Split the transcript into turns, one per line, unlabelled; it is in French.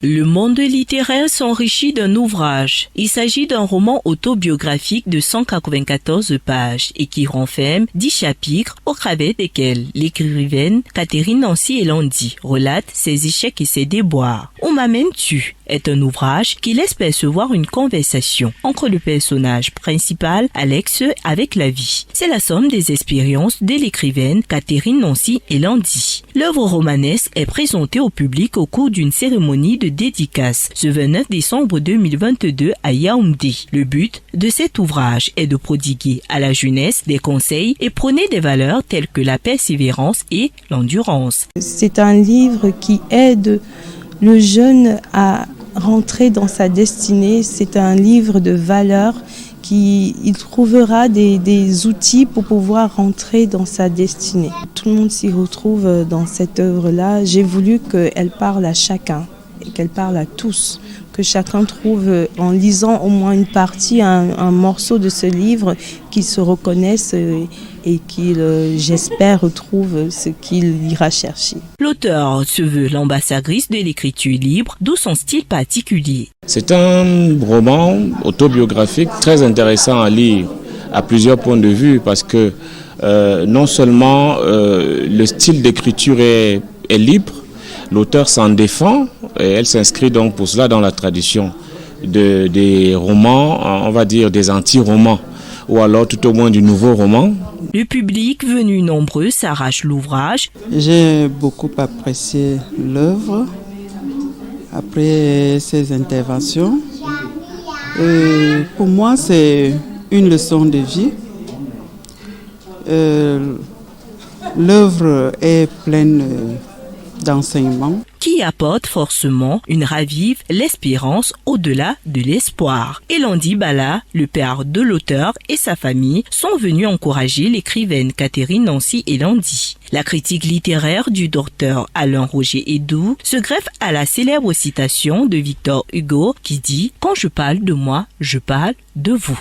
Le monde littéraire s'enrichit d'un ouvrage. Il s'agit d'un roman autobiographique de 194 pages et qui renferme 10 chapitres au travers desquels l'écrivaine Catherine Nancy Elandi relate ses échecs et ses déboires. Où m'amènes-tu est un ouvrage qui laisse percevoir une conversation entre le personnage principal, Alex, avec la vie. C'est la somme des expériences de l'écrivaine Catherine Nancy Elandi. L'œuvre romanesque est présentée au public au cours d'une cérémonie de dédicace ce 29 décembre 2022 à Yaoundé. Le but de cet ouvrage est de prodiguer à la jeunesse des conseils et prôner des valeurs telles que la persévérance et l'endurance.
C'est un livre qui aide le jeune à rentrer dans sa destinée. C'est un livre de valeurs il trouvera des outils pour pouvoir rentrer dans sa destinée. Tout le monde s'y retrouve dans cette œuvre-là. J'ai voulu qu'elle parle à chacun et qu'elle parle à tous, que chacun trouve en lisant au moins une partie, un morceau de ce livre, qu'il se reconnaisse et qu'il, j'espère, retrouve ce qu'il ira chercher.
L'auteur se veut l'ambassadrice de l'écriture libre, d'où son style particulier.
C'est un roman autobiographique très intéressant à lire à plusieurs points de vue parce que non seulement le style d'écriture est libre, l'auteur s'en défend et elle s'inscrit donc pour cela dans la tradition des romans, on va dire des anti-romans ou alors tout au moins du nouveau roman.
Le public venu nombreux s'arrache l'ouvrage.
J'ai beaucoup apprécié l'œuvre après ces interventions. Pour moi, c'est une leçon de vie. L'œuvre est pleine d'enseignements
qui apporte forcément une ravive l'espérance au-delà de l'espoir. Elandi Bala, le père de l'auteur et sa famille sont venus encourager l'écrivaine Catherine Nancy Elandi. La critique littéraire du docteur Alain Roger Edou se greffe à la célèbre citation de Victor Hugo qui dit « Quand je parle de moi, je parle de vous ».